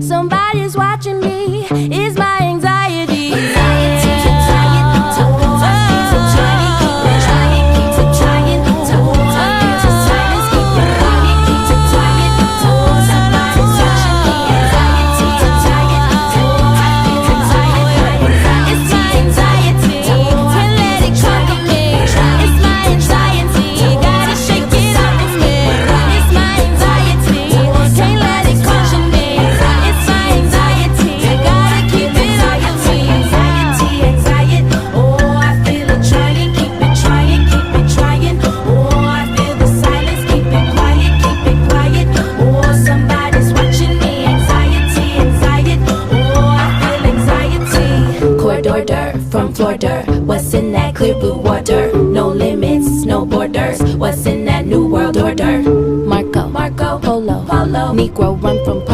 Somebody's watching me is my anxiety. From Florida, what's in that clear blue water? No limits, no borders. What's in that new world order? Marco, Polo, Negro run from